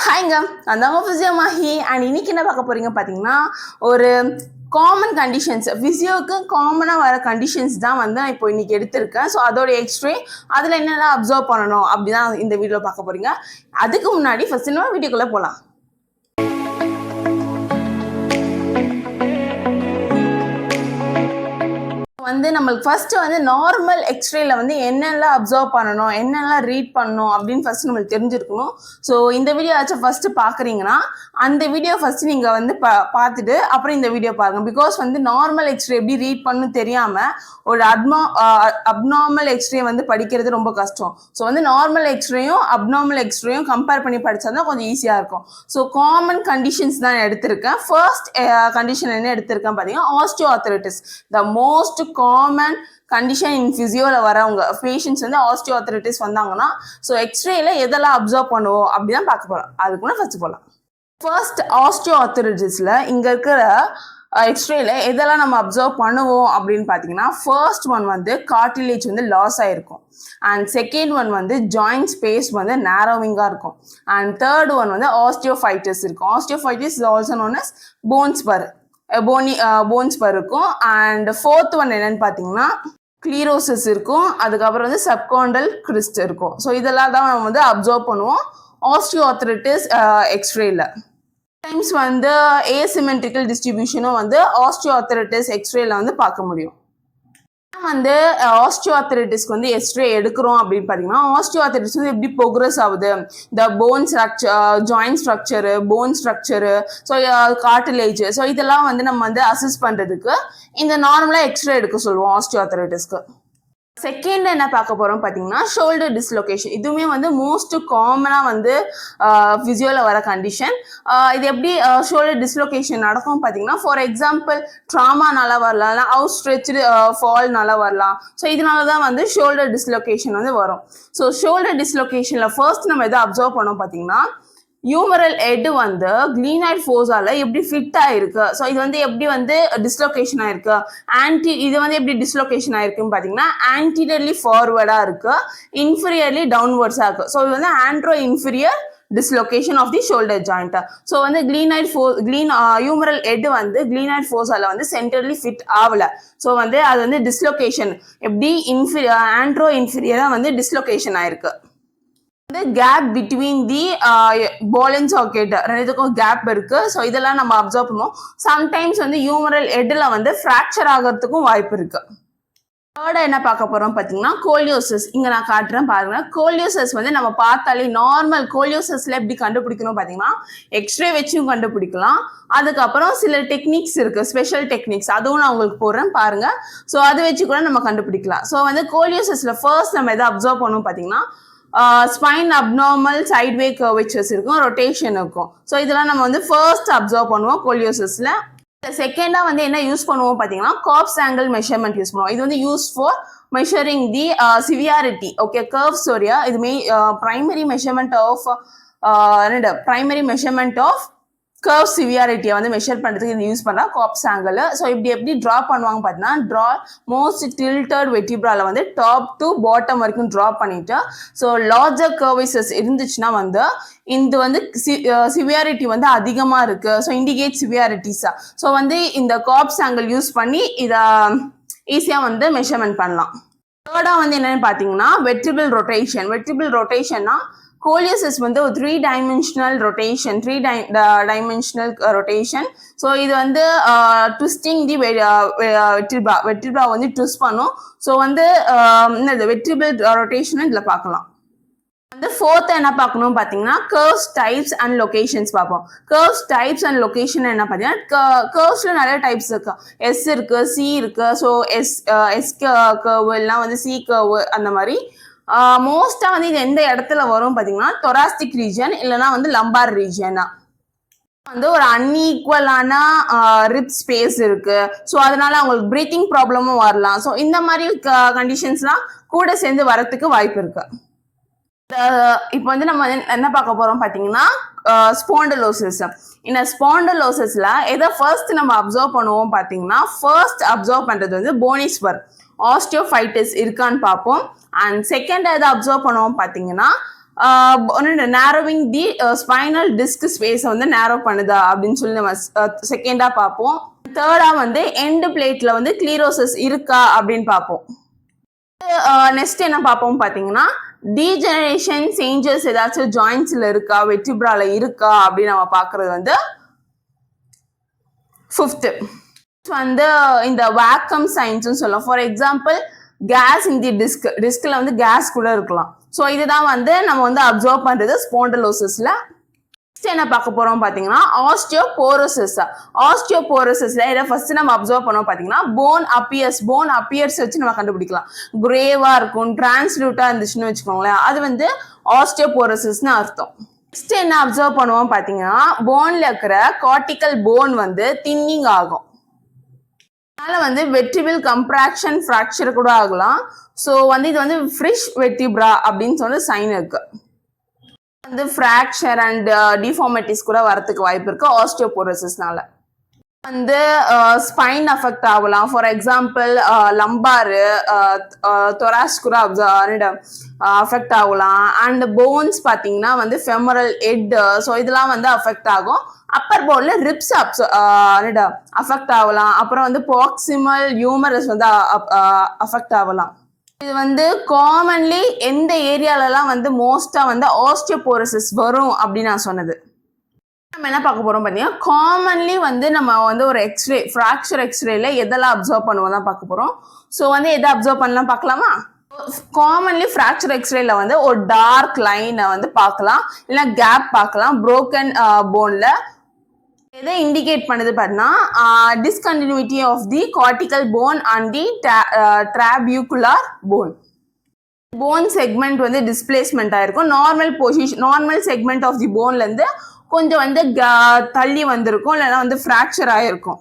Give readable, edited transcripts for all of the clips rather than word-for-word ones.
ஹாய்ங்க, அந்த physio Mahi and இன்னைக்கு என்ன பார்க்க போறீங்க பார்த்தீங்கன்னா, ஒரு காமன் கண்டிஷன்ஸ் ஃபிசியோவுக்கு காமனாக வர கண்டிஷன்ஸ் தான் வந்து நான் இப்போ இன்னைக்கு எடுத்திருக்கேன். ஸோ அதோட எக்ஸ்ட்ரே அதில் என்னெல்லாம் அப்சர்வ் பண்ணணும் அப்படி தான் இந்த வீடியோ பார்க்க போறீங்க. அதுக்கு முன்னாடி ஃபர்ஸ்ட் இன்னொரு வீடியோக்குள்ளே போகலாம். வந்து நம்மளுக்கு ஃபர்ஸ்ட் வந்து நார்மல் எக்ஸ்ரேல வந்து என்னெல்லாம் அப்சர்வ் பண்ணணும், என்னெல்லாம் ரீட் பண்ணணும் அப்படின்னு ஃபர்ஸ்ட் நம்மளுக்கு தெரிஞ்சிருக்கணும். ஸோ இந்த வீடியோ ஆச்சும் ஃபர்ஸ்ட் பார்க்குறீங்கன்னா அந்த வீடியோ ஃபர்ஸ்ட் நீங்கள் வந்து பார்த்துட்டு அப்புறம் இந்த வீடியோ பாருங்க. பிகாஸ் வந்து நார்மல் எக்ஸ்ரே எப்படி ரீட் பண்ணணும் தெரியாமல் ஒரு அப்நார்மல் எக்ஸ்ரே வந்து படிக்கிறது ரொம்ப கஷ்டம். ஸோ வந்து நார்மல் எக்ஸ்ரேயும் அப்நார்மல் எக்ஸ்ரேயும் கம்பேர் பண்ணி படித்தா தான் கொஞ்சம் ஈஸியாக இருக்கும். ஸோ காமன் கண்டிஷன்ஸ் தான் எடுத்திருக்கேன். ஃபர்ஸ்ட் கண்டிஷன் என்ன எடுத்திருக்கேன் பார்த்தீங்கன்னா, osteoarthritis. The most common condition in ஃபிசியோவில் வரவங்க பேஷண்ட்ஸ் வந்து ஆஸ்டியோஆர்த்ரைட்டிஸ் வந்தாங்கன்னா ஸோ எக்ஸ்ரேல எதெல்லாம் அப்சர்வ் பண்ணுவோம் அப்படிதான் பார்க்க போகிறோம். அதுக்குள்ள ஃபர்ஸ்ட் போகலாம். ஃபர்ஸ்ட் ஆஸ்டியோஆர்த்ரைட்டிஸில் இங்கே இருக்கிற எக்ஸ்ரேல எதெல்லாம் நம்ம அப்சர்வ் பண்ணுவோம் அப்படின்னு பார்த்தீங்கன்னா, ஃபர்ஸ்ட் ஒன் வந்து கார்டிலேஜ் வந்து லாஸ் ஆகிருக்கும். அண்ட் செகண்ட் ஒன் வந்து ஜாயிண்ட் ஸ்பேஸ் வந்து நேரோவிங்காக இருக்கும். அண்ட் தேர்ட் ஒன் வந்து ஆஸ்டியோஃபைட்டிஸ் இருக்கும். Osteophytes is also known as bones spur இருக்கும். அண்ட் ஃபோர்த் ஒன் என்னன்னு பார்த்தீங்கன்னா, கிளீரோசிஸ் இருக்கும். அதுக்கப்புறம் வந்து சப்காண்டல் கிறிஸ்ட் இருக்கும். ஸோ இதெல்லாம் தான் நம்ம வந்து அப்சர்வ் பண்ணுவோம் ஆஸ்டியோஆர்த்ரைட்டிஸ் எக்ஸ்ரேல. டைம்ஸ் வந்து ஏசிமெட்ரிக்கல் டிஸ்ட்ரிபியூஷனும் வந்து ஆஸ்டியோஆர்த்ரைட்டிஸ் எக்ஸ்ரேல வந்து பார்க்க முடியும். வந்து ஆஸ்டியோஆர்த்ரைட்டிஸ்க்கு வந்து எக்ஸ்ரே எடுக்கிறோம் அப்படின்னு பார்த்தீங்கன்னா, ஆஸ்டியோஆர்த்ரைட்டிஸ் வந்து எப்படி ப்ரோக்ரஸ் ஆகுது, இந்த phone structure, joint structure, phone structure, so cartilage, so இதெல்லாம் வந்து நம்ம வந்து அசஸ் பண்ணுறதுக்கு இந்த நார்மலாக எக்ஸ்ரே எடுக்க சொல்லுவோம் ஆஸ்டியோஆர்த்ரைட்டிஸ்க்கு. செகண்ட் என்ன பார்க்க போகிறோம் பார்த்தீங்கன்னா, ஷோல்டர் டிஸ்லொகேஷன். இதுவுமே வந்து மோஸ்ட் காமனாக வந்து ஃபிசியோவில் வர கண்டிஷன். இது எப்படி ஷோல்டர் டிஸ்லொகேஷன் நடக்கும் பார்த்தீங்கன்னா, ஃபார் எக்ஸாம்பிள் ட்ராமானால வரலாம், இல்லை அவுட் ஸ்ட்ரெச்சு ஃபால்னால வரலாம். ஸோ இதனால தான் வந்து ஷோல்டர் டிஸ்லொகேஷன் வந்து வரும். ஸோ ஷோல்டர் டிஸ்லொகேஷனில் ஃபர்ஸ்ட் நம்ம எதை அப்சர்வ் பண்ணோம் பார்த்தீங்கன்னா, ஹியூமரல் ஹெட் வந்து கிளீனாய்ட் ஃபோர்ஸால எப்படி ஃபிட் ஆயிருக்கு. ஸோ இது வந்து எப்படி வந்து டிஸ்லொகேஷன் ஆயிருக்கு, இது வந்து எப்படி டிஸ்லொகேஷன் ஆயிருக்குன்னு பார்த்தீங்கன்னா, ஆன்டீரியர்லி ஃபார்வர்டாக இருக்கு, இன்ஃபீரியர்லி டவுன்வர்ட்ஸாக இருக்கு. ஸோ இது வந்து antero inferior dislocation of the shoulder joint. So வந்து ஹியூமரல் ஹெட் வந்து கிளீனாய்ட் ஃபோர்ஸால வந்து சென்டர்லி ஃபிட் ஆகல. ஸோ வந்து அது வந்து டிஸ்லொகேஷன் எப்படி ஆண்ட்ரோ இன்ஃபீரியராக வந்து டிஸ்லொகேஷன் ஆயிருக்கு. வந்து gap between the ball and socket ரெண்டுத்துக்கும் கேப் இருக்கு. ஸோ இதெல்லாம் நம்ம அப்சர்வ் பண்ணுவோம். சம்டைம்ஸ் வந்து ஹியூமரல் ஹெட்ல வந்து ஃப்ராக்சர் ஆகிறதுக்கும் வாய்ப்பு இருக்கு. தேர்டா என்ன பார்க்க போறோம் பார்த்தீங்கன்னா, கோலியோசிஸ். இங்க நான் காட்டுறேன் பாருங்க. கோலியோசிஸ் வந்து நம்ம பார்த்தாலே நார்மல் கோலியோசிஸ்ல எப்படி கண்டுபிடிக்கணும் பார்த்தீங்கன்னா, எக்ஸ்ரே வச்சும் கண்டுபிடிக்கலாம். அதுக்கப்புறம் சில டெக்னிக்ஸ் இருக்கு, ஸ்பெஷல் டெக்னிக்ஸ், அதுவும் நான் உங்களுக்கு போடுறேன் பாருங்க. ஸோ அதை வச்சு கூட நம்ம கண்டுபிடிக்கலாம். ஸோ வந்து கோலியோசிஸ்ல ஃபர்ஸ்ட் நம்ம எதை அப்சர்வ் பண்ணுவோம் பார்த்தீங்கன்னா, ஸ்பைன் அப்நார்மல் சைட்வே கர்வேச்சர்ஸ் இருக்கும், ரொட்டேஷன் இருக்கும். ஸோ இதெல்லாம் நம்ம வந்து ஃபர்ஸ்ட் அப்சர்வ் பண்ணுவோம் கோலியோசிஸ்ல. செகண்டா வந்து என்ன யூஸ் பண்ணுவோம் பார்த்தீங்கன்னா, கார்ப்ஸ் ஆங்கிள் மெஷர்மெண்ட் யூஸ் பண்ணுவோம். இது வந்து use for measuring the severity. Okay, curves area இது பிரைமரி மெஷர்மெண்ட் ஆஃப் கர்வ் சிவியாரிட்டியை வந்து மெஷர் பண்ணுறதுக்கு இது யூஸ் பண்ணலாம், கார்ப்ஸ் ஆங்கிள். ஸோ இப்படி எப்படி ட்ரா பண்ணுவாங்க பார்த்தீங்கன்னா, மோஸ்ட் டில்டட் வெர்டிப்ரால வந்து டாப் டு பாட்டம் வரைக்கும் ட்ரா பண்ணிட்டு, ஸோ லார்ஜர் கர்வேச்சர்ஸ் இருந்துச்சுன்னா வந்து இது வந்து சிவியாரிட்டி வந்து அதிகமாக இருக்கு, ஸோ இண்டிகேட் சிவியாரிட்டிஸா. ஸோ வந்து இந்த கார்ப்ஸ் ஆங்கிள் யூஸ் பண்ணி இதை ஈஸியாக வந்து மெஷர்மெண்ட் பண்ணலாம். தேர்டா வந்து என்னன்னு பார்த்தீங்கன்னா, வெர்டிபிள் ரொட்டேஷன்னா கோலியோசிஸ் வந்து ஒரு 3-dimensional ரொட்டேஷன், ரொட்டேஷன். ஸோ இது வந்து ட்விஸ்டிங் தி வெர்டிப்ரா வந்து ட்விஸ்ட் பண்ணும். ஸோ வந்து வெர்டிபிள் ரொட்டேஷன் இதில் பார்க்கலாம். வந்து ஃபோர்த் என்ன பார்க்கணும் பார்த்தீங்கன்னா, கர்வ்ஸ் டைப்ஸ் அண்ட் லொகேஷன்ஸ் பார்ப்போம். கர்வ்ஸ் டைப்ஸ் அண்ட் லொகேஷன் என்ன பார்த்தீங்கன்னா, கர்வ்ஸ்ல நிறைய டைப்ஸ் இருக்கு. எஸ் இருக்கு, சி இருக்கு. ஸோ எஸ் கர்வ் எல்லாம் வந்து சி கர்வ் அந்த மாதிரி. மோஸ்டா வந்து இது எந்த இடத்துல வரும் பார்த்தீங்கன்னா, தொராசிக் ரீஜன் இல்லைன்னா வந்து லம்பார் ரீஜன். வந்து ஒரு அன்ஈக்குவலான ரிப் ஸ்பேஸ் இருக்கு. ஸோ அதனால அவங்களுக்கு பிரீத்திங் ப்ராப்ளமும் வரலாம். ஸோ இந்த மாதிரி கண்டிஷன்ஸ்லாம் கூட சேர்ந்து வரத்துக்கு வாய்ப்பு இருக்கு. இப்போ வந்து நம்ம என்ன பார்க்க போறோம் பார்த்தீங்கன்னா, ஸ்பாண்டலோசிஸ். இந்த ஸ்பாண்டலோசிஸ்ல எதை ஃபர்ஸ்ட் நம்ம அப்சர்வ் பண்ணுவோம் பார்த்தீங்கன்னா, ஃபர்ஸ்ட் அப்சர்வ் பண்றது வந்து போனிஸ் ஆஸ்டியோஃபைட்டிஸ் இருக்கான்னு பார்ப்போம். அண்ட் செகண்ட் எதை அப்சர்வ் பண்ணுவோம் பார்த்தீங்கன்னா, நேரோவிங் தி ஸ்பைனல் டிஸ்க் ஸ்பேஸை வந்து நேரோ பண்ணுதா அப்படின்னு சொல்லி நம்ம செகண்டா பார்ப்போம். தேர்டா வந்து எண்ட் பிளேட்ல வந்து கிளீரோசஸ் இருக்கா அப்படின்னு பார்ப்போம். நெக்ஸ்ட் என்ன பார்ப்போம் பார்த்தீங்கன்னா டீஜெனரேஷன் சேஞ்சஸ் ஏதாச்சும் ஜாயின்ஸ்ல இருக்கா, வெர்டிப்ரால இருக்கா அப்படின்னு நம்ம பார்க்கறது வந்து ஃபிஃப்த் வந்து இந்த வேக்கம் சைன்ஸ்னு சொல்லலாம். ஃபார் எக்ஸாம்பிள் கேஸ் இன் தி டிஸ்க்ல வந்து கேஸ் கூட இருக்கலாம். ஸோ இதுதான் வந்து நம்ம வந்து அப்சர்வ் பண்றது ஸ்பாண்டலோசிஸ்ல. நெக்ஸ்ட் என்ன பார்க்க போறோம் பாத்தீங்கன்னா ஆஸ்டியோபோரோசிஸ். ஆஸ்டியோபோரோசிஸ்ல இதை ஃபர்ஸ்ட் நம்ம அப்சர்வ் பண்ணோம் பாத்தீங்கன்னா போன் அப்பியர்ஸ் வச்சு நம்ம கண்டுபிடிக்கலாம். கிரேவா இருக்கும், டிரான்ஸ்லூட்டா இருந்துச்சுன்னு வச்சுக்கோங்களேன், அது வந்து ஆஸ்டியோபோரோசிஸ்னு அர்த்தம். நெக்ஸ்ட் என்ன அப்சர்வ் பண்ணுவோம் பாத்தீங்கன்னா போன்ல இருக்கிற கார்டிகல் போன் வந்து தின்னிங் ஆகும். அதனால வந்து வெர்டிபிள் கம்ப்ராக்ஷன் ஃப்ராக்சர் கூட ஆகலாம். ஸோ வந்து இது வந்து ஃப்ரிஷ் வெர்டிப்ரா அப்படின்னு சொல்லி சைன் இருக்கு. வந்து ஃப்ராக்சர் அண்ட் டிஃபார்மிட்டிஸ் கூட வரதுக்கு வாய்ப்பு இருக்கு ஆஸ்டியோபோரோசிஸ்னால. வந்து ஸ்பைன் அஃபெக்ட் ஆகலாம். ஃபார் எக்ஸாம்பிள் லம்பாரு, தொராஸ் கூட அஃபெக்ட் ஆகலாம். அண்ட் போன்ஸ் பார்த்தீங்கன்னா வந்து ஃபெமரல் ஹெட், ஸோ இதெல்லாம் வந்து அஃபெக்ட் ஆகும். அப்பர் போன்ல ரிப்ஸ் அஃபெக்ட் ஆகலாம். அப்புறம் வந்து ப்ராக்சிமல் ஹியூமரஸ் வந்து அஃபெக்ட் ஆகலாம். இது வந்து காமன்லி எந்த ஏரியாலலாம் வந்து மோஸ்டா வந்து ஆஸ்டியோபோரோசிஸ் வரும் அப்படின்னு நான் சொன்னது. நம்ம என்ன பார்க்க போறோம் பார்த்தீங்கன்னா காமன்லி வந்து நம்ம வந்து ஒரு எக்ஸ்ரே ஃப்ராக்சர் எக்ஸ்ரேல எதெல்லாம் அப்சர்வ் பண்ணுவோம் தான் பார்க்க போறோம். ஸோ வந்து எதை அப்சர்வ் பண்ணலாம் பார்க்கலாமா? காமன்லி ஃப்ராக்சர் எக்ஸ்ரேல வந்து ஒரு டார்க் லைனை வந்து பார்க்கலாம், இல்லை கேப் பார்க்கலாம் புரோக்கன் போன்ல. எதை இண்டிகேட் பண்ணுது பார்த்தீங்கன்னா discontinuity of the cortical bone and the trabecular bone. Bone segment வந்து டிஸ்பிளேஸ்மெண்ட் ஆயிருக்கும். நார்மல் செக்மெண்ட் ஆஃப் தி போன்ல இருந்து கொஞ்சம் வந்து தள்ளி வந்திருக்கும், இல்லைன்னா வந்து ஃப்ராக்சர் ஆயிருக்கும்.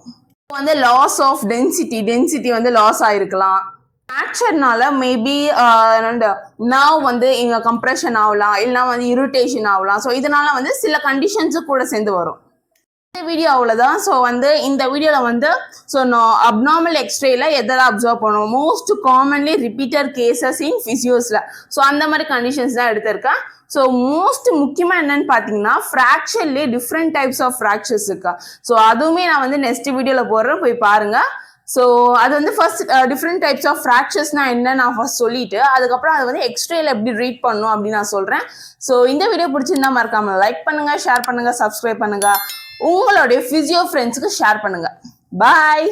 வந்து லாஸ் ஆஃப் டென்சிட்டி வந்து லாஸ் ஆயிருக்கலாம். ஃப்ராக்சர்னால மேபி நர்வ் வந்து இங்க கம்ப்ரெஷன் ஆகலாம், இல்லைன்னா வந்து இரிட்டேஷன் ஆகலாம். ஸோ இதனால வந்து சில கண்டிஷன்ஸு கூட சேர்ந்து வரும். இந்த வீடியோ அவ்வளோதான். ஸோ வந்து இந்த வீடியோவில் வந்து அப்நார்மல் எக்ஸ்ரேல எதெல்லாம் அப்சர்வ் பண்ணுவோம், most commonly repeated cases in ஃபிசியோஸில், ஸோ அந்த மாதிரி கண்டிஷன்ஸ் தான் எடுத்திருக்கேன். ஸோ மோஸ்ட் முக்கியமாக என்னன்னு பார்த்தீங்கன்னா ஃப்ராக்சர்லேயே டிஃப்ரெண்ட் டைப்ஸ் ஆஃப் ஃப்ராக்சர்ஸ் இருக்கா. ஸோ அதுவுமே நான் வந்து நெக்ஸ்ட் வீடியோவில் போடுறேன், போய் பாருங்க. ஸோ அது வந்து ஃபர்ஸ்ட் டிஃப்ரெண்ட் டைப்ஸ் ஆஃப் ஃப்ராக்சர்ஸ்னா என்ன நான் ஃபர்ஸ்ட் சொல்லிட்டு அதுக்கப்புறம் அதை வந்து எக்ஸ்ரேல எப்படி ரீட் பண்ணணும் அப்படின்னு நான் சொல்கிறேன். ஸோ இந்த வீடியோ பிடிச்சிருந்தா மறக்காம லைக் பண்ணுங்க, ஷேர் பண்ணுங்க, சப்ஸ்கிரைப் பண்ணுங்க, உங்களுடைய ஃபிசியோ ஃப்ரெண்ட்ஸுக்கு ஷேர் பண்ணுங்க. பாய்.